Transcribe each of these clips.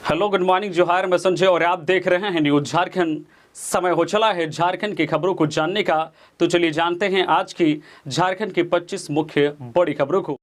Hello, good morning, जोहार। मैं संजय और आप देख रहे हैं न्यूज झारखंड। समय हो चला है झारखंड की खबरों को जानने का, तो चलिए जानते हैं आज की झारखंड की 25 मुख्य बड़ी खबरों को।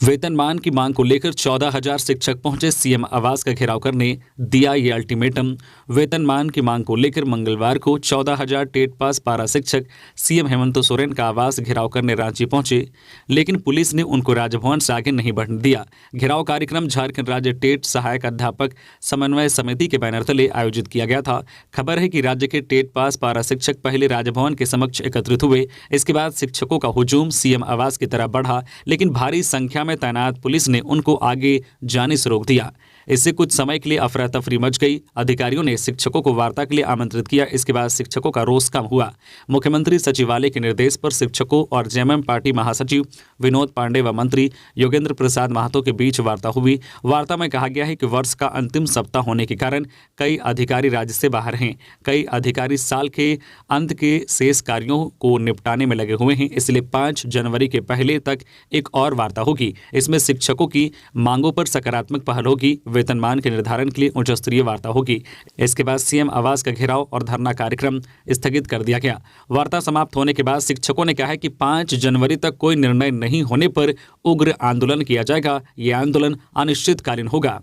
वेतनमान की मांग को लेकर 14,000 शिक्षक पहुंचे सीएम आवास का घेराव करने, दिया ये अल्टीमेटम। वेतनमान की मांग को लेकर मंगलवार को 14,000 टेट पास पारा शिक्षक सीएम हेमंत सोरेन का आवास घेराव करने रांची पहुंचे, लेकिन पुलिस ने उनको राजभवन से आगे नहीं बढ़ने दिया। घेराव कार्यक्रम झारखंड राज्य टेट सहायक अध्यापक समन्वय समिति के बैनर तले आयोजित किया गया था। खबर है कि राज्य के टेट पास पारा शिक्षक पहले राजभवन के समक्ष एकत्रित हुए। इसके बाद शिक्षकों का हुजूम सीएम आवास की तरफ बढ़ा, लेकिन भारी संख्या में तैनात पुलिस ने उनको आगे जाने से रोक दिया। इससे कुछ समय के लिए अफरा तफरी मच गई। अधिकारियों ने शिक्षकों को वार्ता के लिए आमंत्रित किया। इसके बाद शिक्षकों का रोष कम हुआ। मुख्यमंत्री सचिवालय के निर्देश पर शिक्षकों और जेएमएम पार्टी महासचिव विनोद पांडे व मंत्री योगेंद्र प्रसाद महतो के बीच वार्ता हुई। वार्ता में कहा गया है कि वर्ष का अंतिम सप्ताह होने के कारण कई अधिकारी राज्य से बाहर हैं। कई अधिकारी साल के अंत के शेष कार्यों को निपटाने में लगे हुए हैं, इसलिए 5 जनवरी के पहले तक एक और वार्ता होगी। इसमें शिक्षकों की मांगों पर सकारात्मक पहल होगी। वेतनमान के निर्धारण के लिए उच्च स्तरीय वार्ता होगी। इसके बाद सीएम आवास का घेराव और धरना कार्यक्रम स्थगित कर दिया गया। वार्ता समाप्त होने के बाद शिक्षकों ने कहा है कि 5 जनवरी तक कोई निर्णय नहीं होने पर उग्र आंदोलन किया जाएगा। यह आंदोलन अनिश्चितकालीन होगा।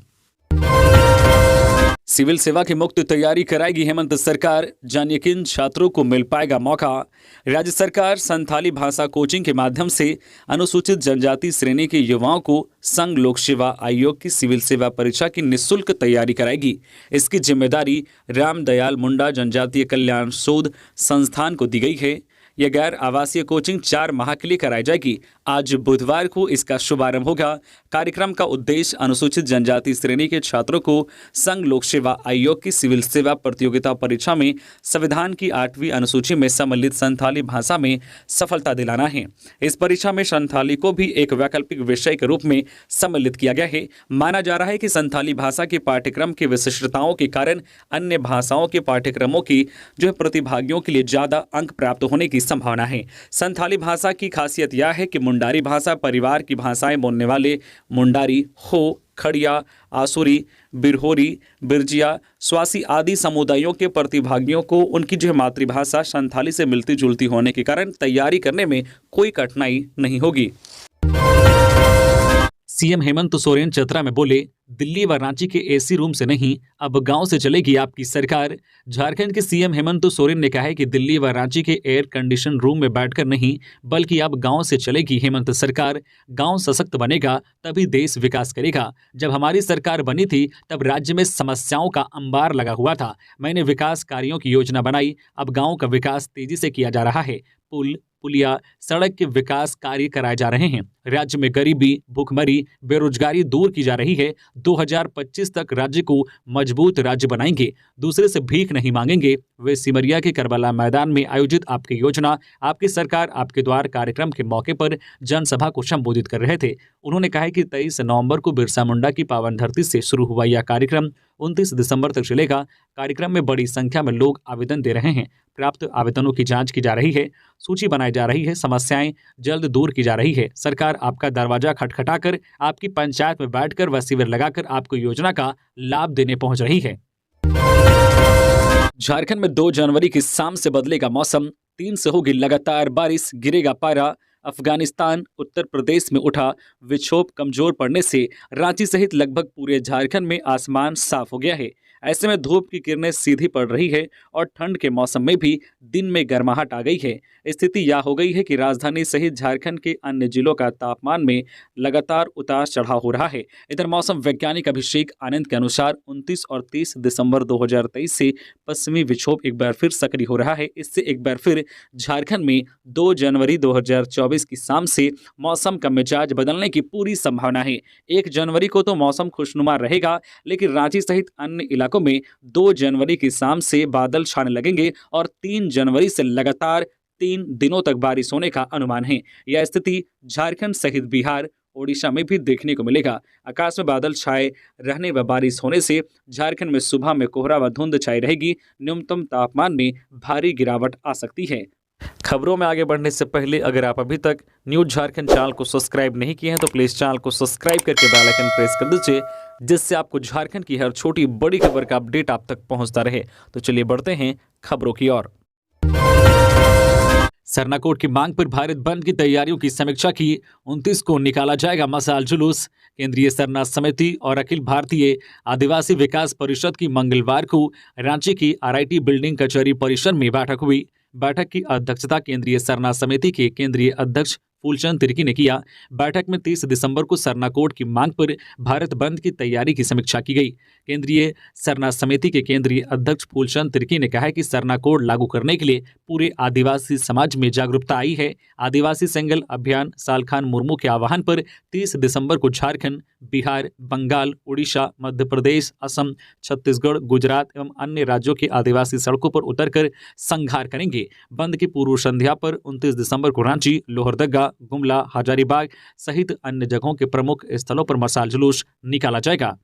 सिविल सेवा की मुक्त तैयारी कराएगी हेमंत सरकार, जानिए किन छात्रों को मिल पाएगा मौका। राज्य सरकार संथाली भाषा कोचिंग के माध्यम से अनुसूचित जनजाति श्रेणी के युवाओं को संघ लोक सेवा आयोग की सिविल सेवा परीक्षा की निःशुल्क तैयारी कराएगी। इसकी जिम्मेदारी रामदयाल मुंडा जनजातीय कल्याण शोध संस्थान को दी गई है। यह गैर आवासीय कोचिंग 4 माह के लिए कराई जाएगी। आज बुधवार को इसका शुभारंभ होगा। कार्यक्रम का उद्देश्य अनुसूचित जनजाति श्रेणी के छात्रों को संघ लोक सेवा आयोग की सिविल सेवा प्रतियोगिता परीक्षा में संविधान की 8वीं अनुसूची में सम्मिलित संथाली भाषा में सफलता दिलाना है। इस परीक्षा में संथाली को भी एक वैकल्पिक विषय के रूप में सम्मिलित किया गया है। माना जा रहा है कि संथाली भाषा के पाठ्यक्रम की विशिष्टताओं के कारण अन्य भाषाओं के पाठ्यक्रमों की प्रतिभागियों के लिए ज्यादा अंक प्राप्त होने की संभावना है। संथाली भाषा की खासियत यह है कि मुंडारी भाषा परिवार की भाषाएं बोलने वाले मुंडारी, हो, खड़िया, आसुरी, बिरहोरी, बिरजिया, स्वासी आदि समुदायों के प्रतिभागियों को उनकी मातृभाषा संथाली से मिलती जुलती होने के कारण तैयारी करने में कोई कठिनाई नहीं होगी। सीएम हेमंत सोरेन चतरा में बोले, दिल्ली व रांची के एसी रूम से नहीं, अब गांव से चलेगी आपकी सरकार। झारखंड के सीएम हेमंत सोरेन ने कहा है कि दिल्ली व रांची के एयर कंडीशन रूम में बैठकर नहीं, बल्कि अब गांव से चलेगी हेमंत सरकार। गांव सशक्त बनेगा तभी देश विकास करेगा। जब हमारी सरकार बनी थी तब राज्य में समस्याओं का अंबार लगा हुआ था। मैंने विकास कार्यों की योजना बनाई। अब गाँव का विकास तेजी से किया जा रहा है। पुल, पुलिया, सड़क के विकास कार्य कराए जा रहे हैं। राज्य में गरीबी, भूखमरी, बेरोजगारी दूर की जा रही है। 2025 तक राज्य को मजबूत राज्य बनाएंगे। दूसरे से भीख नहीं मांगेंगे। वे सिमरिया के करबला मैदान में आयोजित आपकी योजना आपकी सरकार आपके द्वार कार्यक्रम के मौके पर जनसभा को संबोधित कर रहे थे। उन्होंने कहा कि 23 नवंबर को बिरसा मुंडा की पावन धरती से शुरू हुआ यह कार्यक्रम 29 दिसंबर तक चलेगा। कार्यक्रम में बड़ी संख्या में लोग आवेदन दे रहे हैं। प्राप्त आवेदनों की जांच की जा रही है, सूची बनाई जा रही है, समस्याएं जल्द दूर की जा रही है। सरकार आपका दरवाजा खटखटाकर आपकी पंचायत में बैठकर व शिविर लगाकर आपको योजना का लाभ देने पहुंच रही है। झारखंड में 2 जनवरी की शाम से बदलेगा मौसम। 3 से होगी लगातार बारिश, गिरेगा पारा। अफगानिस्तान उत्तर प्रदेश में उठा विक्षोभ कमजोर पड़ने से रांची सहित लगभग पूरे झारखंड में आसमान साफ हो गया है। ऐसे में धूप की किरणें सीधी पड़ रही है और ठंड के मौसम में भी दिन में गर्माहट आ गई है। स्थिति यह हो गई है कि राजधानी सहित झारखंड के अन्य जिलों का तापमान में लगातार उतार चढ़ाव हो रहा है। इधर मौसम वैज्ञानिक अभिषेक आनंद के अनुसार 29 और 30 दिसंबर 2023 से पश्चिमी विक्षोभ एक बार फिर सक्रिय हो रहा है। इससे एक बार फिर झारखंड में 2 जनवरी 2024 की शाम से मौसम का मिजाज बदलने की पूरी संभावना है। 1 जनवरी को तो मौसम खुशनुमा रहेगा, लेकिन रांची सहित अन्य इलाकों में 2 जनवरी की शाम से बादल छाने लगेंगे और 3 जनवरी से लगातार 3 दिनों तक बारिश होने का अनुमान है। यह स्थिति झारखंड सहित बिहार, ओडिशा में भी देखने को मिलेगा। आकाश में बादल छाए रहने व बारिश होने से झारखंड में सुबह में कोहरा व धुंध छाई रहेगी। न्यूनतम तापमान में भारी गिरावट आ सकती है। खबरों में आगे बढ़ने से पहले अगर आप अभी तक न्यूज़ झारखंड चैनल को सब्सक्राइब नहीं किए हैं तो प्लीज़ चैनल को सब्सक्राइब करके बेल आइकन प्रेस कर दीजिए, जिससे आपको झारखंड की हर छोटी बड़ी खबर का अपडेट आप तक पहुंचता रहे। तो चलिए बढ़ते हैं खबरों की ओर। सरना कोर्ट की मांग पर भारत बंद की तैयारियों की समीक्षा की। 29 को निकाला जाएगा मशाल जुलूस। केंद्रीय सरना समिति और अखिल भारतीय आदिवासी विकास परिषद की मंगलवार को रांची की आरआईटी बिल्डिंग कचहरी परिसर में बैठक हुई। बैठक की अध्यक्षता केंद्रीय सरना समिति के केंद्रीय अध्यक्ष फूलचंद तिर्की ने किया। बैठक में 30 दिसंबर को सरना कोर्ट की मांग पर भारत बंद की तैयारी की समीक्षा की गई। केंद्रीय सरना समिति के केंद्रीय अध्यक्ष फूलचंद तिर्की ने कहा कि सरना कोड लागू करने के लिए पूरे आदिवासी समाज में जागरूकता आई है। आदिवासी सेंगल अभियान सालखान मुर्मू के आह्वान पर 30 दिसंबर को झारखंड, बिहार, बंगाल, उड़ीसा, मध्य प्रदेश, असम, छत्तीसगढ़, गुजरात एवं अन्य राज्यों के आदिवासी सड़कों पर उतरकर संघार करेंगे। बंद की पूर्व संध्या पर 29 दिसंबर को रांची, लोहरदगा, गुमला, हजारीबाग सहित अन्य जगहों के प्रमुख स्थलों पर मशाल जुलूस निकाला जाएगा।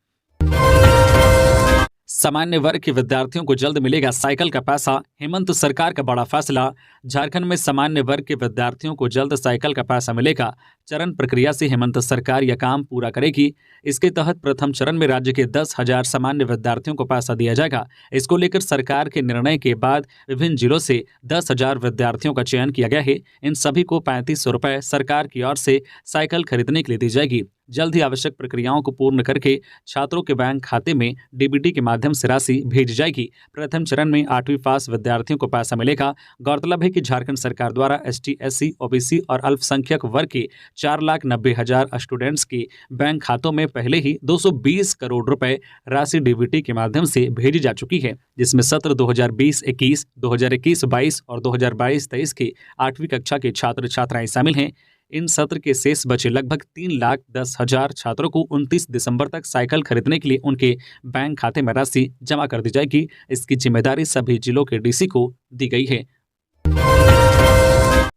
सामान्य वर्ग के विद्यार्थियों को जल्द मिलेगा साइकिल का पैसा। हेमंत सरकार का बड़ा फैसला। झारखंड में सामान्य वर्ग के विद्यार्थियों को जल्द साइकिल का पैसा मिलेगा। चरण प्रक्रिया से हेमंत सरकार यह काम पूरा करेगी। इसके तहत प्रथम चरण में राज्य के 10,000 सामान्य विद्यार्थियों को पैसा दिया जाएगा। इसको लेकर सरकार के निर्णय के बाद विभिन्न जिलों से 10,000 विद्यार्थियों का चयन किया गया है। इन सभी को 3500 रुपये सरकार की ओर से साइकिल खरीदने के लिए दी जाएगी। जल्द ही आवश्यक प्रक्रियाओं को पूर्ण करके छात्रों के बैंक खाते में डीबीटी के माध्यम से राशि भेजी जाएगी। प्रथम चरण में 8वीं पास विद्यार्थियों को पैसा मिलेगा। गौरतलब है कि झारखंड सरकार द्वारा एसटी, एससी, ओबीसी और अल्पसंख्यक वर्ग के 4,90,000 स्टूडेंट्स के बैंक खातों में पहले ही 220 करोड़ रुपए राशि डीबीटी के माध्यम से भेजी जा चुकी है, जिसमें सत्र 2020-21, 2021-22 और 2022-23 के 8वीं कक्षा के छात्र छात्राएं शामिल हैं। इन सत्र के शेष बचे लगभग 3,10,000 छात्रों को 29 दिसंबर तक साइकिल खरीदने के लिए उनके बैंक खाते में राशि जमा कर दी जाएगी। इसकी जिम्मेदारी सभी जिलों के डीसी को दी गई है।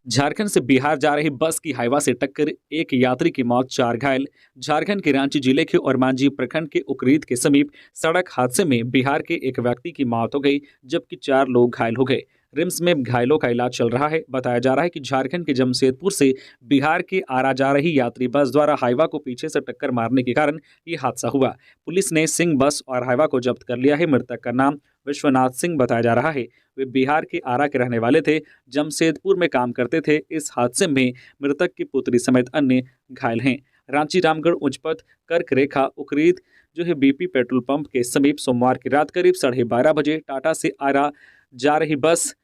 झारखंड से बिहार जा रही बस की हाईवा से टक्कर, एक यात्री की मौत, 4 घायल। झारखंड के रांची जिले के ओरमांझी प्रखंड के उकरीद के समीप सड़क हादसे में बिहार के एक व्यक्ति की मौत हो गई, जबकि 4 लोग घायल हो गए। रिम्स में घायलों का इलाज चल रहा है। बताया जा रहा है कि झारखंड के जमशेदपुर से बिहार के आरा जा रही यात्री बस द्वारा हाईवा को पीछे से टक्कर मारने के कारण ये हादसा हुआ। पुलिस ने सिंह बस और हाईवा को जब्त कर लिया है। मृतक का नाम विश्वनाथ सिंह बताया जा रहा है। वे बिहार के आरा के रहने वाले थे, जमशेदपुर में काम करते थे। इस हादसे में मृतक की पुत्री समेत अन्य घायल हैं। रांची रामगढ़ उच्च पथ कर्क रेखा उकरीद जो है बीपी पेट्रोल पंप के समीप सोमवार की रात करीब 12:30 बजे टाटा से आरा जा रही बस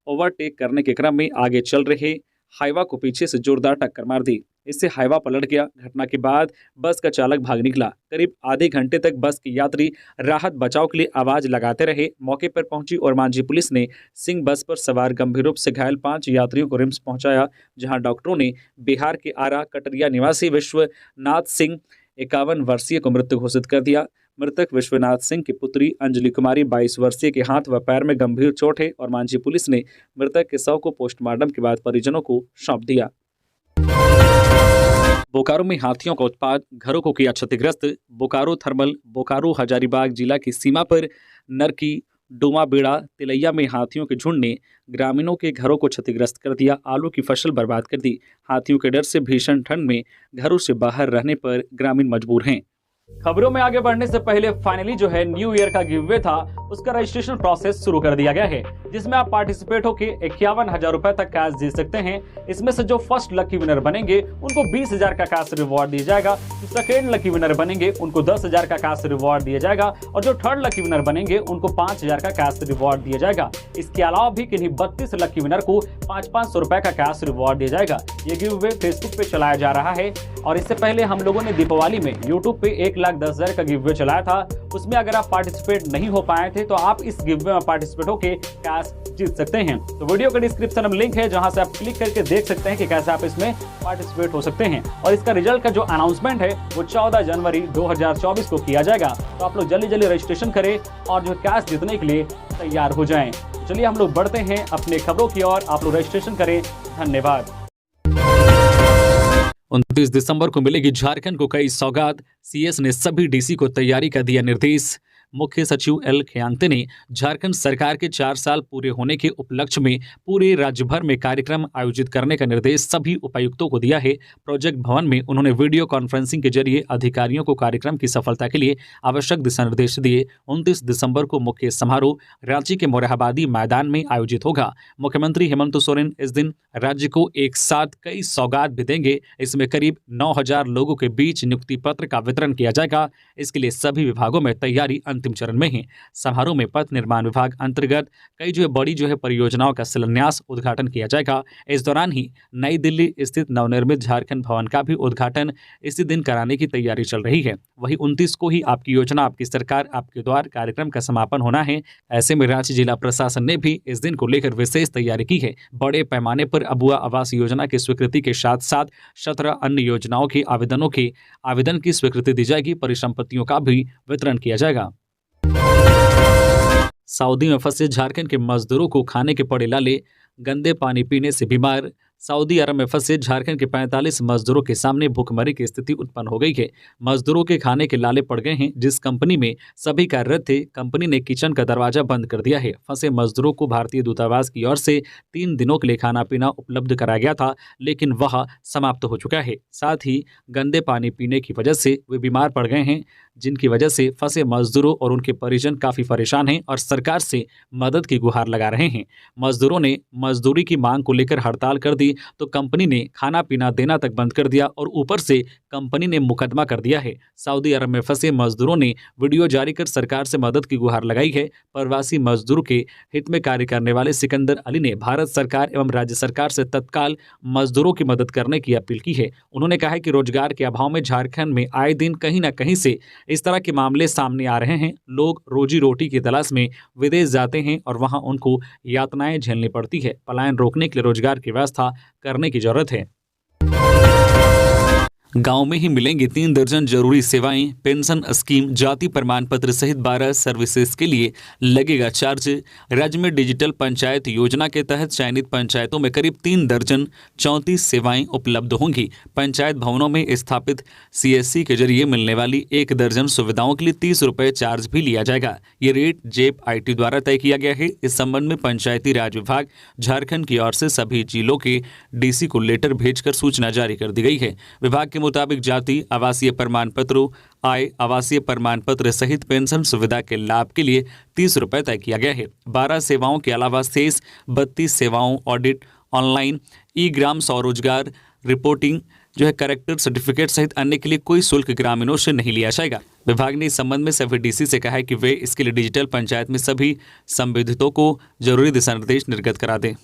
ओवरटेक करने के क्रम में आगे चल रहे हाईवा को पीछे से जोरदार टक्कर मार दी। इससे हाईवा पलट गया। घटना के बाद बस का चालक भाग निकला। करीब आधे घंटे तक बस के यात्री राहत बचाव के लिए आवाज लगाते रहे। मौके पर पहुंची ओरमांझी पुलिस ने सिंह बस पर सवार गंभीर रूप से घायल 5 यात्रियों को रिम्स पहुंचाया, जहां डॉक्टरों ने बिहार के आरा कटरिया निवासी विश्वनाथ सिंह 51 वर्षीय को मृत घोषित कर दिया। मृतक विश्वनाथ सिंह की पुत्री अंजलि कुमारी 22 वर्षीय के हाथ व पैर में गंभीर चोट है और मांझी पुलिस ने मृतक के शव को पोस्टमार्टम के बाद परिजनों को सौंप दिया। बोकारो में हाथियों का उत्पात, घरों को किया क्षतिग्रस्त। बोकारो थर्मल बोकारो हजारीबाग जिला की सीमा पर नरकी, डोमाबेड़ा, तिलैया में हाथियों के झुंड ने ग्रामीणों के घरों को क्षतिग्रस्त कर दिया। आलू की फसल बर्बाद कर दी। हाथियों के डर से भीषण ठंड में घरों से बाहर रहने पर ग्रामीण मजबूर हैं। खबरों में आगे बढ़ने से पहले फाइनली जो है न्यू ईयर का गिव अवे था, उसका रजिस्ट्रेशन प्रोसेस शुरू कर दिया गया है, जिसमें आप पार्टिसिपेट होकर 51,000 रुपए तक कैश जीत सकते हैं। इसमें से जो फर्स्ट लकी विनर बनेंगे उनको 20,000 का कैश रिवॉर्ड दिया जाएगा। जो सेकेंड लकी विनर बनेंगे उनको 10,000 का कैश रिवॉर्ड दिया जाएगा और जो थर्ड लकी विनर बनेंगे उनको 5,000 का कैश रिवॉर्ड दिया जाएगा। इसके अलावा भी किन्हीं 32 लकी विनर को 500 रुपए का कैश रिवॉर्ड दिया जाएगा। ये गिव अवे फेसबुक पे चलाया जा रहा है और इससे पहले हम लोगों ने दीपावली में यूट्यूब पे 1,10,000 का गिव अवे चलाया था। उसमें अगर आप पार्टिसिपेट नहीं हो पाए थे तो आप इस गिव अवे में पार्टिसिपेट होकर कैश जीत सकते हैं। तो वीडियो के डिस्क्रिप्शन में लिंक है, जहां से आप क्लिक करके देख सकते हैं कि कैसे आप इसमें पार्टिसिपेट हो सकते हैं। और इसका रिजल्ट का जो अनाउंसमेंट है वो 14 जनवरी 2024 को किया जाएगा। तो आप लोग जल्दी जल्दी रजिस्ट्रेशन करें और जो कैश जीतने के लिए तैयार हो जाएं। चलिए हम लोग बढ़ते हैं अपने खबरों की ओर। आप लोग रजिस्ट्रेशन करें। धन्यवाद। 29 दिसंबर को मिलेगी झारखंड को कई सौगात। सीएस ने सभी डीसी को तैयारी का दिया निर्देश। मुख्य सचिव एल खयांगते ने झारखंड सरकार के 4 साल पूरे होने के उपलक्ष्य में पूरे राज्य भर में कार्यक्रम आयोजित करने का निर्देश सभी उपायुक्तों को दिया है। प्रोजेक्ट भवन में उन्होंने वीडियो कॉन्फ्रेंसिंग के जरिए अधिकारियों को कार्यक्रम की सफलता के लिए आवश्यक दिशा निर्देश दिए। 29 दिसंबर को मुख्य समारोह रांची के मोरहाबादी मैदान में आयोजित होगा। मुख्यमंत्री हेमंत सोरेन इस दिन राज्य को एक साथ कई सौगात भी देंगे। इसमें करीब 9000 लोगों के बीच नियुक्ति पत्र का वितरण किया जाएगा। इसके लिए सभी विभागों में तैयारी अंतिम चरण में है। समारोह में पथ निर्माण विभाग अंतर्गत कई बड़ी परियोजनाओं का शिलान्यास उद्घाटन किया जाएगा। इस दौरान ही नई दिल्ली स्थित नवनिर्मित झारखंड भवन का भी उद्घाटन इसी दिन कराने की तैयारी चल रही है। वहीं 29 को ही आपकी योजना आपकी सरकार आपके द्वार कार्यक्रम का समापन होना है। ऐसे में रांची जिला प्रशासन ने भी इस दिन को लेकर विशेष तैयारी की है। बड़े पैमाने पर अबुआ आवास योजना की स्वीकृति के साथ साथ 17 अन्य योजनाओं के आवेदन की स्वीकृति दी जाएगी। परिसंपत्तियों का भी वितरण किया जाएगा। सऊदी में फंसे झारखंड के मजदूरों को खाने के पड़े लाले, गंदे पानी पीने से बीमार। सऊदी अरब में फंसे झारखंड के 45 मजदूरों के सामने भूखमरी की स्थिति उत्पन्न हो गई है। मजदूरों के खाने के लाले पड़ गए हैं। जिस कंपनी में सभी कार्यरत थे, कंपनी ने किचन का दरवाजा बंद कर दिया है। फंसे मजदूरों को भारतीय दूतावास की ओर से 3 दिनों के लिए खाना पीना उपलब्ध कराया गया था, लेकिन वह समाप्त हो चुका है। साथ ही गंदे पानी पीने की वजह से वे बीमार पड़ गए हैं, जिनकी वजह से फंसे मजदूरों और उनके परिजन काफी परेशान हैं और सरकार से मदद की गुहार लगा रहे हैं। मजदूरों ने मजदूरी की मांग को लेकर हड़ताल कर दी तो कंपनी ने खाना पीना देना तक बंद कर दिया और ऊपर से कंपनी ने मुकदमा कर दिया है। सऊदी अरब में फंसे मजदूरों ने वीडियो जारी कर सरकार से मदद की गुहार लगाई है। प्रवासी मजदूर के हित में कार्य करने वाले सिकंदर अली ने भारत सरकार एवं राज्य सरकार से तत्काल मजदूरों की मदद करने की अपील की है। उन्होंने कहा है कि रोजगार के अभाव में झारखंड में आए दिन कहीं न कहीं से इस तरह के मामले सामने आ रहे हैं। लोग रोजी रोटी की तलाश में विदेश जाते हैं और वहां उनको यातनाएं झेलनी पड़ती है। पलायन रोकने के लिए रोजगार की व्यवस्था करने की जरूरत है। गांव में ही मिलेंगी 3 दर्जन जरूरी सेवाएं। पेंशन स्कीम, जाति प्रमाण पत्र सहित 12 सर्विसेज के लिए लगेगा चार्ज। राज्य में डिजिटल पंचायत योजना के तहत चयनित पंचायतों में करीब 3 दर्जन 34 सेवाएं उपलब्ध होंगी। पंचायत भवनों में स्थापित CSC के जरिए मिलने वाली 1 दर्जन सुविधाओं के लिए 30 रुपये चार्ज भी लिया जाएगा। ये रेट जेप IT द्वारा तय किया गया है। इस संबंध में पंचायती राज विभाग झारखंड की ओर से सभी जिलों के DC को लेटर भेजकर सूचना जारी कर दी गई है। विभाग के मुताबिक जाति, आवासीय प्रमाण पत्रों, आवासीय प्रमाण पत्र सहित पेंशन सुविधा के लाभ के लिए 30 रुपये तय किया गया है। 12 सेवाओं के अलावा शेष 32 सेवाओं, ऑडिट, ऑनलाइन, ग्राम स्वरोजगार रिपोर्टिंग करेक्टर सर्टिफिकेट सहित अन्य के लिए कोई शुल्क ग्रामीणों से नहीं लिया जाएगा। विभाग ने इस संबंध में सभी DC से कहा है कि वे इसके लिए डिजिटल पंचायत में सभी संबंधितों को जरूरी दिशा निर्देश निर्गत करा दें।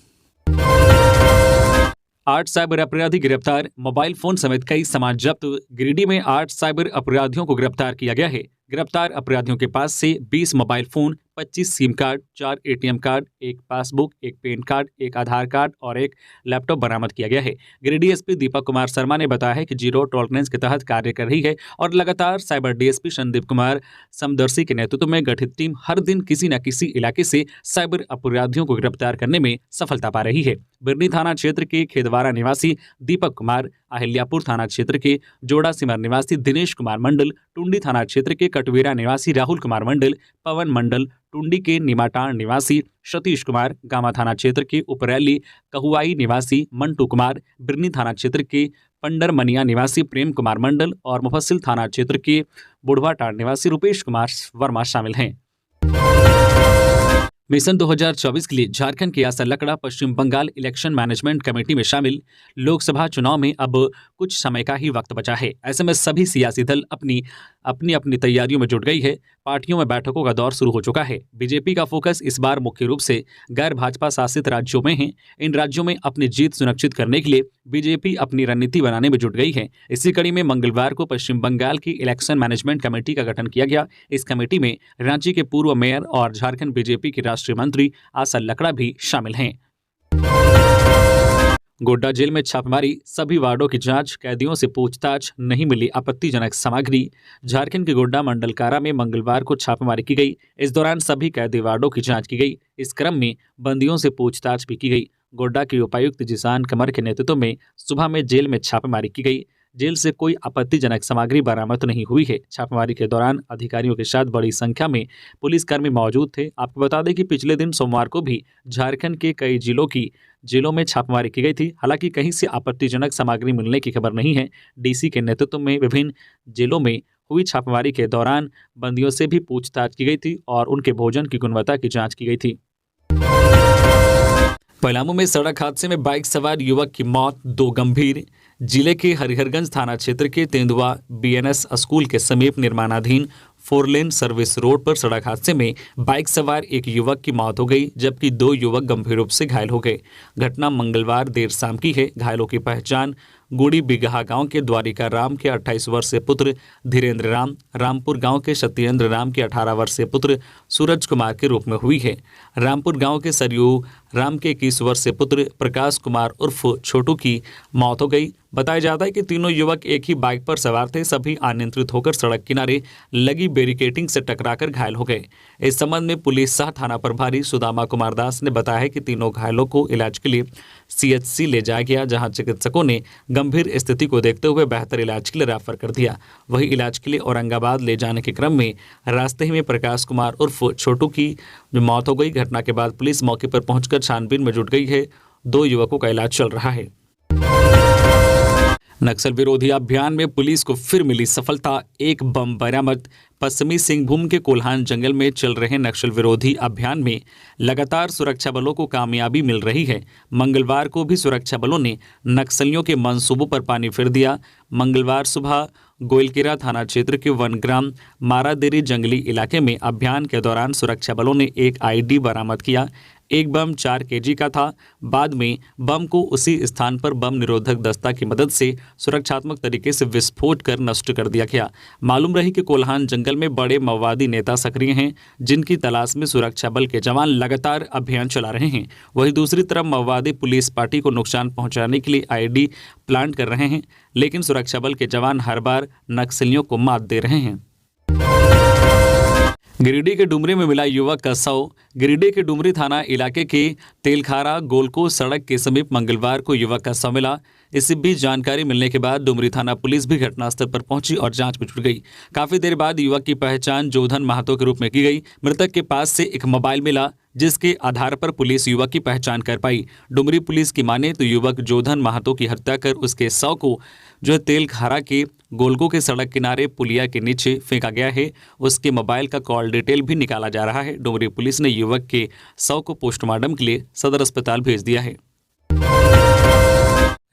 8 साइबर अपराधी गिरफ्तार, मोबाइल फोन समेत कई सामान जब्त। गिरिडीह में 8 साइबर अपराधियों को गिरफ्तार किया गया है। गिरफ्तार अपराधियों के पास से 20 mobile phone, 25 SIM card, 4 ATM card, 1 passbook, 1 pan card, 1 आधार कार्ड और 1 लैपटॉप बरामद किया गया है। गिरिडीह SP दीपक कुमार शर्मा ने बताया है कि जीरो टॉलरेंस के तहत कार्य कर रही है और लगातार साइबर DSP संदीप कुमार समदर्शी के नेतृत्व में गठित टीम हर दिन किसी न किसी इलाके से साइबर अपराधियों को गिरफ्तार करने में सफलता पा रही है। बिरनी थाना क्षेत्र के खेदवारा निवासी दीपक कुमार, अहिल्यापुर थाना क्षेत्र के जोड़ा सिमर निवासी दिनेश कुमार मंडल, टुंडी थाना क्षेत्र के कटवेरा निवासी राहुल कुमार मंडल, पवन मंडल, टुंडी के निमाटाण निवासी सतीश कुमार, गामा थाना क्षेत्र के उपरैली कहुआई निवासी मंटू कुमार, बिरनी थाना क्षेत्र के पंडरमनिया निवासी प्रेम कुमार मंडल और मुफस्सिल थाना क्षेत्र के बुढ़वाटाड़ निवासी रुपेश कुमार वर्मा शामिल हैं। मिशन 2024 के लिए झारखंड की आशा लकड़ा पश्चिम बंगाल इलेक्शन मैनेजमेंट कमेटी में शामिल। लोकसभा चुनाव में अब कुछ समय का ही वक्त बचा है। ऐसे में सभी सियासी दल अपनी तैयारियों में जुट गई है। पार्टियों में बैठकों का दौर शुरू हो चुका है। बीजेपी का फोकस इस बार मुख्य रूप से गैर भाजपा शासित राज्यों में है। इन राज्यों में अपनी जीत सुनिश्चित करने के लिए बीजेपी अपनी रणनीति बनाने में जुट गई है। इसी कड़ी में मंगलवार को पश्चिम बंगाल की इलेक्शन मैनेजमेंट कमेटी का गठन किया गया। इस कमेटी में रांची के पूर्व मेयर और झारखंड बीजेपी की राष्ट्रीय मंत्री आशा लकड़ा भी शामिल हैं। गोड्डा जेल में छापेमारी, सभी वार्डों की जांच, कैदियों से पूछताछ, नहीं मिली आपत्तिजनक सामग्री। झारखंड के गोड्डा मंडल कारा में मंगलवार को छापेमारी की गई। इस दौरान सभी कैदी वार्डों की जांच की गई। इस क्रम में बंदियों से पूछताछ भी की गई। गोड्डा के उपायुक्त जिसान कमर के नेतृत्व में सुबह में जेल में छापेमारी की गई। जेल से कोई आपत्तिजनक सामग्री बरामद नहीं हुई है। छापेमारी के दौरान अधिकारियों के साथ बड़ी संख्या में पुलिसकर्मी मौजूद थे। आपको बता दें कि पिछले दिन सोमवार को भी झारखंड के कई जेलों में छापेमारी की गई थी। हालांकि कहीं से आपत्तिजनक सामग्री मिलने की खबर नहीं है। डीसी के नेतृत्व में विभिन्न जेलों में हुई छापेमारी के दौरान बंदियों से भी पूछताछ की गई थी और उनके भोजन की गुणवत्ता की जांच की गई थी। पलामू में सड़क हादसे में बाइक सवार युवक की मौत, 2 गंभीर। जिले के हरिहरगंज थाना क्षेत्र के तेंदुआ बीएनएस स्कूल के समीप निर्माणाधीन 4 लेन सर्विस रोड पर सड़क हादसे में बाइक सवार एक युवक की मौत हो गई, जबकि 2 युवक गंभीर रूप से घायल हो गए। घटना मंगलवार देर शाम की है। घायलों की पहचान गुड़ी बिगहा गांव के द्वारिका राम के 28 वर्षीय पुत्र धीरेन्द्र राम, रामपुर गांव के सत्येंद्र राम के 18 वर्षीय पुत्र सूरज कुमार के रूप में हुई है। रामपुर गांव के सरयू राम के 21 वर्षीय पुत्र प्रकाश कुमार उर्फ छोटू की मौत हो गई। बताया जाता है कि तीनों युवक एक ही बाइक पर सवार थे। सभी अनियंत्रित होकर सड़क किनारे लगी बैरिकेडिंग से टकराकर घायल हो गए। इस संबंध में पुलिस सह थाना प्रभारी सुदामा कुमार दास ने बताया है कि तीनों घायलों को इलाज के लिए सीएचसी ले जाया गया, जहां चिकित्सकों ने गंभीर स्थिति को देखते हुए बेहतर इलाज के लिए रेफर कर दिया। वही इलाज के लिए औरंगाबाद ले जाने के क्रम में रास्ते ही में प्रकाश कुमार उर्फ छोटू की मौत हो गई। घटना के बाद पुलिस मौके पर पहुंचकर छानबीन में जुट गई है। 2 युवकों का इलाज चल रहा है। नक्सल विरोधी अभियान में पुलिस को फिर मिली सफलता, 1 बम बरामद। पश्चिमी सिंहभूम के कोल्हान जंगल में चल रहे नक्सल विरोधी अभियान में लगातार सुरक्षा बलों को कामयाबी मिल रही है। मंगलवार को भी सुरक्षा बलों ने नक्सलियों के मंसूबों पर पानी फेर दिया। मंगलवार सुबह गोइलकेरा थाना क्षेत्र के वनग्राम मारादेरी जंगली इलाके में अभियान के दौरान सुरक्षा बलों ने एक आईडी बरामद किया। एक बम 4 केजी का था। बाद में बम को उसी स्थान पर बम निरोधक दस्ता की मदद से सुरक्षात्मक तरीके से विस्फोट कर नष्ट कर दिया गया। मालूम रही कि कोल्हान जंगल में बड़े माओवादी नेता सक्रिय हैं, जिनकी तलाश में सुरक्षा बल के जवान लगातार अभियान चला रहे हैं। वहीं दूसरी तरफ माओवादी पुलिस पार्टी को नुकसान पहुंचाने के लिए आईडी प्लांट कर रहे हैं, लेकिन सुरक्षा बल के जवान हर बार नक्सलियों को मात दे रहे हैं। गिरिडीह के डुमरी में मिला युवक का शव। गिरिडीह के डुमरी थाना इलाके के तेलखारा गोलको सड़क के समीप मंगलवार को युवक का शव मिला। इसी बीच जानकारी मिलने के बाद डुमरी थाना पुलिस भी घटनास्थल पर पहुंची और जांच में जुट गई। काफी देर बाद युवक की पहचान जोधन महातो के रूप में की गई। मृतक के पास से एक मोबाइल मिला, जिसके आधार पर पुलिस युवक की पहचान कर पाई। डुमरी पुलिस की माने तो युवक जोधन महातो की हत्या कर उसके शव को तेलखारा के गोलको के सड़क किनारे पुलिया के नीचे फेंका गया है। उसके मोबाइल का कॉल डिटेल भी निकाला जा रहा है। डुमरी पुलिस ने युवक के शव को पोस्टमार्टम के लिए सदर अस्पताल भेज दिया है।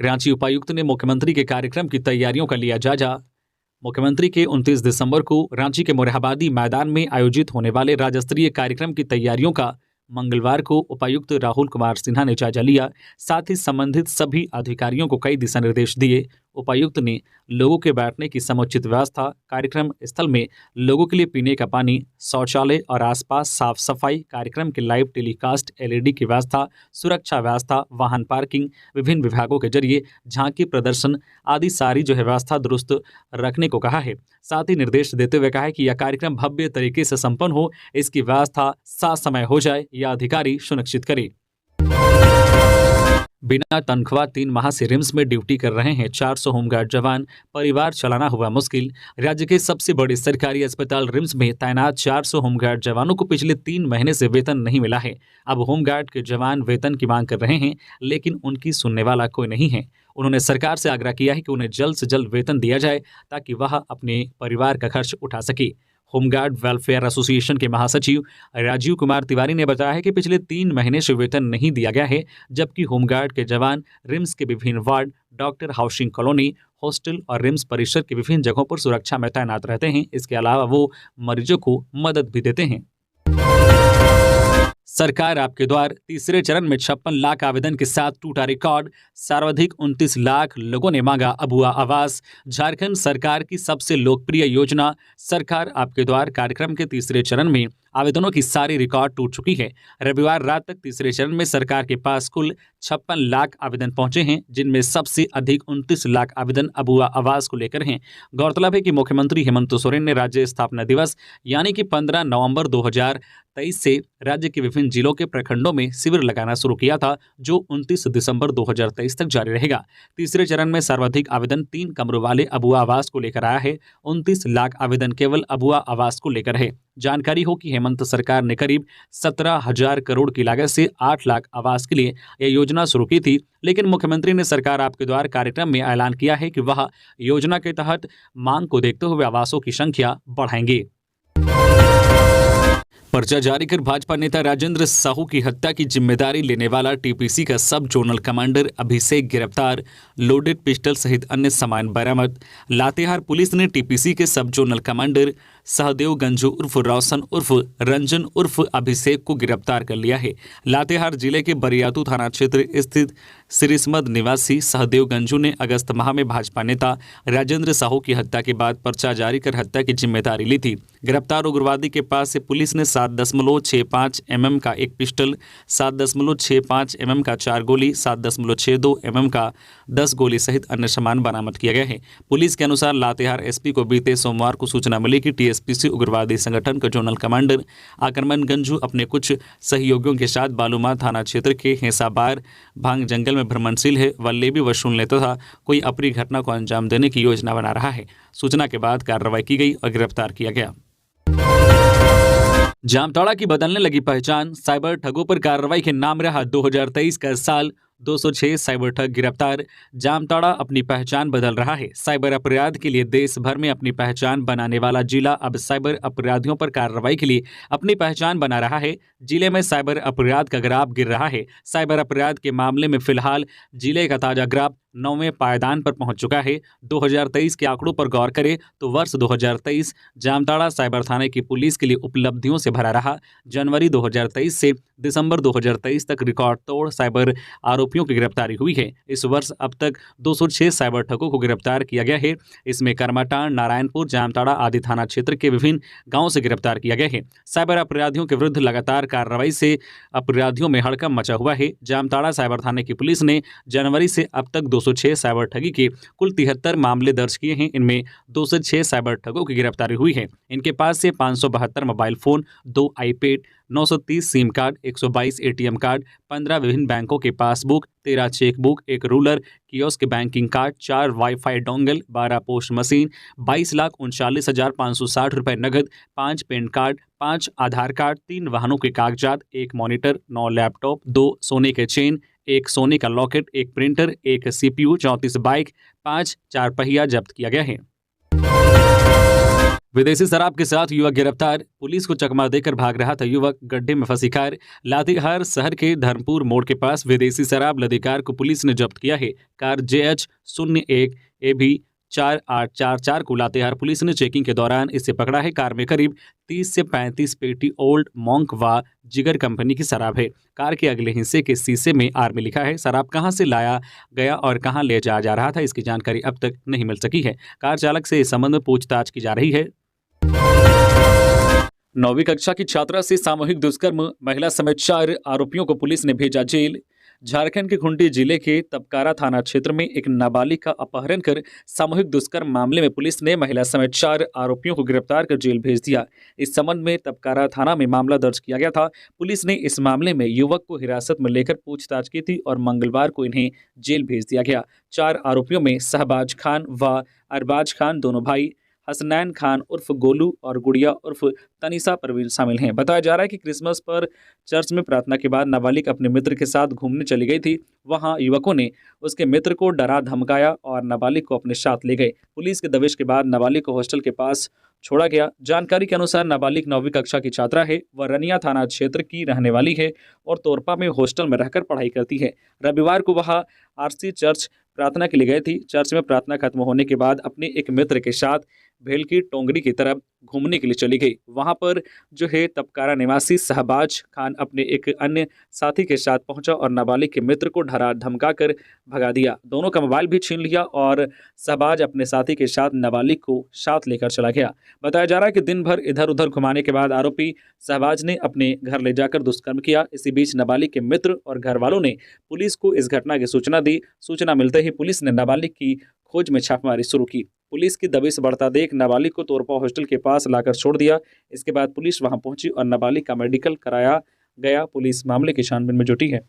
रांची उपायुक्त ने मुख्यमंत्री के कार्यक्रम की तैयारियों का लिया जायजा। मुख्यमंत्री के 29 दिसंबर को रांची के मोरहाबादी मैदान में आयोजित होने वाले राज्य स्तरीय कार्यक्रम की तैयारियों का मंगलवार को उपायुक्त राहुल कुमार सिन्हा ने जायजा लिया। साथ ही संबंधित सभी अधिकारियों को कई दिशा निर्देश दिए। उपायुक्त ने लोगों के बैठने की समुचित व्यवस्था, कार्यक्रम स्थल में लोगों के लिए पीने का पानी, शौचालय और आसपास साफ सफाई, कार्यक्रम के लाइव टेलीकास्ट, एलईडी की व्यवस्था, सुरक्षा व्यवस्था, वाहन पार्किंग, विभिन्न विभागों के जरिए झांकी प्रदर्शन आदि सारी व्यवस्था दुरुस्त रखने को कहा है। साथ ही निर्देश देते हुए कहा है कि यह कार्यक्रम भव्य तरीके से संपन्न हो, इसकी व्यवस्था सासमय हो जाए, यह अधिकारी सुनिश्चित करे। बिना तनख्वाह 3 माह से रिम्स में ड्यूटी कर रहे हैं 400 होमगार्ड जवान, परिवार चलाना हुआ मुश्किल। राज्य के सबसे बड़े सरकारी अस्पताल रिम्स में तैनात 400 होमगार्ड जवानों को पिछले 3 महीने से वेतन नहीं मिला है। अब होमगार्ड के जवान वेतन की मांग कर रहे हैं, लेकिन उनकी सुनने वाला कोई नहीं है। उन्होंने सरकार से आग्रह किया है कि उन्हें जल्द से जल्द वेतन दिया जाए, ताकि वह अपने परिवार का खर्च उठा सके। होमगार्ड वेलफेयर एसोसिएशन के महासचिव राजीव कुमार तिवारी ने बताया है कि पिछले 3 महीने से वेतन नहीं दिया गया है, जबकि होमगार्ड के जवान रिम्स के विभिन्न ward, doctor housing colony, hostel और रिम्स परिसर की विभिन्न जगहों पर सुरक्षा में तैनात रहते हैं। इसके अलावा वो मरीजों को मदद भी देते हैं। सरकार आपके द्वार तीसरे चरण में 56 लाख आवेदन के साथ टूटा रिकॉर्ड। सर्वाधिक 29 लाख लोगों ने मांगा अबुआ आवास। झारखंड सरकार की सबसे लोकप्रिय योजना सरकार आपके द्वार कार्यक्रम के तीसरे चरण में आवेदनों की सारी रिकॉर्ड टूट चुकी है। रविवार रात तक तीसरे चरण में सरकार के पास कुल 56 लाख आवेदन पहुंचे हैं, जिनमें सबसे अधिक 29 लाख आवेदन अबुआ आवास को लेकर हैं। गौरतलब है कि मुख्यमंत्री हेमंत सोरेन ने राज्य स्थापना दिवस यानी कि 15 नवंबर 2023 से राज्य के विभिन्न जिलों के प्रखंडों में शिविर लगाना शुरू किया था, जो 29 दिसंबर 2023 तक जारी रहेगा। तीसरे चरण में सर्वाधिक आवेदन 3 कमरों वाले अबुआ आवास को लेकर आया है। 29 लाख आवेदन केवल अबुआ आवास को लेकर है। जानकारी हो कि हेमंत सरकार ने करीब 17,000 करोड़ की लागत से 8 लाख आवास के लिए यह योजना शुरू की थी, लेकिन मुख्यमंत्री ने सरकार आपके द्वार कार्यक्रम में ऐलान किया है कि वह योजना के तहत मांग को देखते हुए आवासों की संख्या बढ़ाएंगे। पर्चा जारी कर भाजपा नेता राजेंद्र साहू की हत्या की जिम्मेदारी लेने वाला टीपीसी का सब जोनल कमांडर अभिषेक गिरफ्तार। लोडेड पिस्टल सहित अन्य सामान बरामद। लातेहार पुलिस ने टीपीसी के सब जोनल कमांडर सहदेव गंजू उर्फ रोशन उर्फ रंजन उर्फ अभिषेक को गिरफ्तार कर लिया है। लातेहार जिले के बरियातू थाना क्षेत्र स्थित सिरिसमद निवासी सहदेव गंजू ने अगस्त माह में भाजपा नेता राजेंद्र साहू की हत्या के बाद पर्चा जारी कर हत्या की जिम्मेदारी ली थी। गिरफ्तार उग्रवादी के पास से पुलिस ने 7.65 mm का एक पिस्टल, 7.65 mm का 4 गोली, 7.62 mm का 10 गोली सहित अन्य सामान बरामद किया गया है। पुलिस के अनुसार लातेहार एसपी को बीते सोमवार को सूचना मिली कि टीएसपीसी उग्रवादी संगठन का जोनल कमांडर आक्रमण गंजू अपने कुछ सहयोगियों के साथ बालूमाथ थाना क्षेत्र के हेसाबार भांग जंगल में भ्रमणशील है व लेवी वसूल लेता था कोई अप्रिय घटना को अंजाम देने की योजना बना रहा है। सूचना के बाद कार्रवाई की गई और गिरफ्तार किया गया। जामताड़ा की बदलने लगी पहचान, साइबर ठगों पर कार्रवाई के नाम रहा 2023 का साल। 206 साइबर ठग गिरफ्तार। जामताड़ा अपनी पहचान बदल रहा है। साइबर अपराध के लिए देश भर में अपनी पहचान बनाने वाला जिला अब साइबर अपराधियों पर कार्रवाई के लिए अपनी पहचान बना रहा है। जिले में साइबर अपराध का ग्राफ गिर रहा है। साइबर अपराध के मामले में फिलहाल जिले का ताजा ग्राफ 9वें पायदान पर पहुंच चुका है। 2023 के आंकड़ों पर गौर करें तो वर्ष 2023 जामताड़ा साइबर थाने की पुलिस के लिए उपलब्धियों से भरा रहा। जनवरी 2023 से दिसंबर 2023 तक रिकॉर्ड तोड़ साइबर आरोपियों की गिरफ्तारी हुई है। इस वर्ष अब तक 206 साइबर ठगों को गिरफ्तार किया गया है। इसमें करमाटांड़, नारायणपुर, जामताड़ा आदि थाना क्षेत्र के विभिन्न गांवों से गिरफ्तार किया गया है। साइबर अपराधियों के विरुद्ध लगातार कार्रवाई से अपराधियों में हड़कंप मचा हुआ है। जामताड़ा साइबर थाने की पुलिस ने जनवरी से अब तक 206 साइबर ठगी के कुल 73 मामले दर्ज किए हैं। इनमें 206 साइबर ठगों की गिरफ्तारी हुई है। इनके पास से 572 mobile phone, 2 iPad, 930 SIM card, 122 ATM card, 15 विभिन्न बैंकों के passbook, 13 chequebook, 1 ruler, kiosk banking card, 4 wifi dongle, 12 post machine, 22,39,560 रुपए नगद, 5 पेन कार्ड, 5 आधार कार्ड, 3 वाहनों के कागजात, 1 मॉनिटर, 9 लैपटॉप, 2 सोने के चेन, 1 सोने का लॉकेट, 1 प्रिंटर, 1 सीपीयू, 34 बाइक, 5 चार पहिया जब्त किया गया है। विदेशी शराब के साथ युवक गिरफ्तार। पुलिस को चकमा देकर भाग रहा था युवक, गड्ढे में फंसी कार। लातेहार शहर के धर्मपुर मोड़ के पास विदेशी शराब लदी कार को पुलिस ने जब्त किया है। कार JH01 AB 4844 को लातेहार पुलिस ने चेकिंग के दौरान इसे पकड़ा है। कार में करीब 30 से 35 पेटी ओल्ड मॉन्क व जिगर कंपनी की शराब है। कार के अगले हिस्से के शीशे में आर्मी लिखा है। शराब कहां से लाया गया और कहां ले जाया जा रहा था, इसकी जानकारी अब तक नहीं मिल सकी है। कार चालक से इस संबंध में पूछताछ की जा रही है। 9वीं कक्षा की छात्रा से सामूहिक दुष्कर्म, महिला समेत 4 आरोपियों को पुलिस ने भेजा जेल। झारखंड के खूंटी जिले के तपकारा थाना क्षेत्र में एक नाबालिग का अपहरण कर सामूहिक दुष्कर्म मामले में पुलिस ने महिला समेत 4 आरोपियों को गिरफ्तार कर जेल भेज दिया। इस संबंध में तपकारा थाना में मामला दर्ज किया गया था। पुलिस ने इस मामले में युवक को हिरासत में लेकर पूछताछ की थी और मंगलवार को इन्हें जेल भेज दिया गया। 4 आरोपियों में शहबाज खान व अरबाज खान दोनों भाई, हसनैन खान उर्फ गोलू और गुड़िया उर्फ तनीसा परवीन शामिल हैं। बताया जा रहा है कि क्रिसमस पर चर्च में प्रार्थना के बाद नाबालिग अपने मित्र के साथ घूमने चली गई थी। वहां युवकों ने उसके मित्र को डरा धमकाया और नाबालिग को अपने साथ ले गए। पुलिस के दबिश के बाद नाबालिग को हॉस्टल के पास छोड़ा गया। जानकारी के अनुसार नाबालिग 9वीं कक्षा की छात्रा है। वह रनिया थाना क्षेत्र की रहने वाली है और तोरपा में हॉस्टल में रहकर पढ़ाई करती है। रविवार को वह RC चर्च प्रार्थना के लिए गए थी। चर्च में प्रार्थना खत्म होने के बाद अपने एक मित्र के साथ भेल की टोंगरी की तरफ घूमने के लिए चली गई। वहां पर जो है तपकारा निवासी शहबाज खान अपने एक अन्य साथी के साथ पहुंचा और नाबालिग के मित्र को डरा धमका कर भगा दिया। दोनों का मोबाइल भी छीन लिया और शहबाज अपने साथी के साथ नाबालिग को साथ लेकर चला गया। बताया जा रहा है कि दिन भर इधर उधर घुमाने के बाद आरोपी शहबाज ने अपने घर ले जाकर दुष्कर्म किया। इसी बीच नाबालिग के मित्र और घर वालों ने पुलिस को इस घटना की सूचना दी। सूचना मिलते ही पुलिस ने नाबालिग की खोज में छापेमारी शुरू की। पुलिस की दबिश बढ़ता देख नाबालिग को तोरपा हॉस्टल के पास लाकर छोड़ दिया। इसके बाद पुलिस वहां पहुंची और नाबालिग का मेडिकल कराया गया। पुलिस मामले की छानबीन में जुटी है।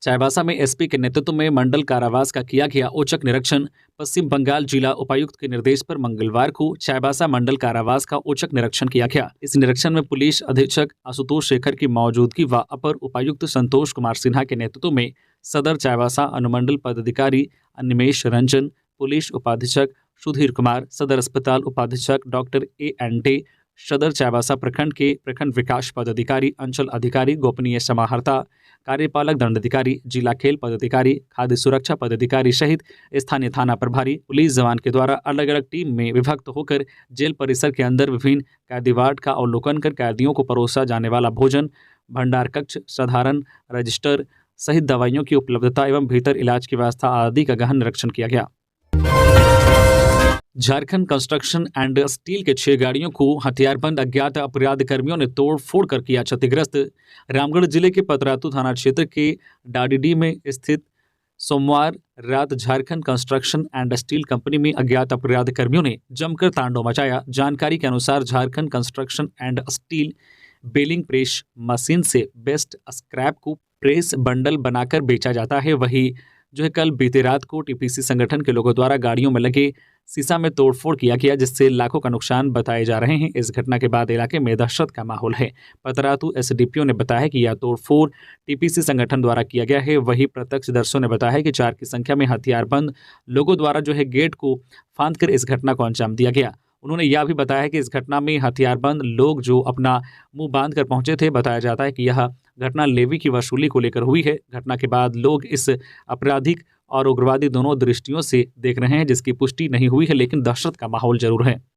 चाईबासा में एसपी के नेतृत्व में मंडल कारावास का किया गया औचक निरीक्षण। पश्चिम बंगाल जिला उपायुक्त के निर्देश पर मंगलवार को चाईबासा मंडल कारावास का औचक निरीक्षण किया गया। इस निरीक्षण में पुलिस अधीक्षक आशुतोष शेखर की मौजूदगी व अपर उपायुक्त संतोष कुमार सिन्हा के नेतृत्व में सदर चाईबासा अनुमंडल पदाधिकारी अनिमेश रंजन, पुलिस उपाधीक्षक सुधीर कुमार, सदर अस्पताल उपाधीक्षक डॉक्टर A&T, सदर चाईबासा प्रखंड के प्रखंड विकास पदाधिकारी, अंचल अधिकारी, गोपनीय समाहर्ता, कार्यपालक दंडाधिकारी, जिला खेल पदाधिकारी, खाद्य सुरक्षा पदाधिकारी सहित स्थानीय थाना प्रभारी पुलिस जवान के द्वारा अलग अलग टीम में विभक्त होकर जेल परिसर के अंदर विभिन्न कैदी वार्ड का अवलोकन कर कैदियों को परोसा जाने वाला भोजन, भंडार कक्ष, साधारण रजिस्टर सहित दवाइयों की उपलब्धता एवं भीतर इलाज की व्यवस्था आदि का गहन निरीक्षण किया गया। झारखंड कंस्ट्रक्शन एंड स्टील के 6 गाड़ियों को हथियारबंद अज्ञात अपराध कर्मियों ने तोड़-फोड़ कर किया क्षतिग्रस्त। रामगढ़ जिले के पतरातू थाना क्षेत्र के डाडीडी में स्थित सोमवार रात Jharkhand construction and steel company में अज्ञात अपराध कर्मियों ने जमकर तांडव मचाया। जानकारी के अनुसार Jharkhand construction and steel baling press machine से बेस्ट स्क्रैप को प्रेस बंडल बनाकर बेचा जाता है। वही जो है कल बीती रात को टीपीसी संगठन के लोगों द्वारा गाड़ियों में लगे शीशा में तोड़फोड़ किया गया, जिससे लाखों का नुकसान बताए जा रहे हैं। इस घटना के बाद इलाके में दहशत का माहौल है। पतरातू एसडीपीओ ने बताया कि यह तोड़फोड़ टीपीसी संगठन द्वारा किया गया है। वही प्रत्यक्षदर्शियों ने बताया कि 4 की संख्या में हथियारबंद लोगों द्वारा जो है गेट को फांदकर इस घटना को अंजाम दिया गया। उन्होंने यह भी बताया कि इस घटना में हथियारबंद लोग जो अपना मुंह बांध कर पहुंचे थे। बताया जाता है कि यह घटना लेवी की वसूली को लेकर हुई है। घटना के बाद लोग इस आपराधिक और उग्रवादी दोनों दृष्टियों से देख रहे हैं, जिसकी पुष्टि नहीं हुई है, लेकिन दहशत का माहौल जरूर है।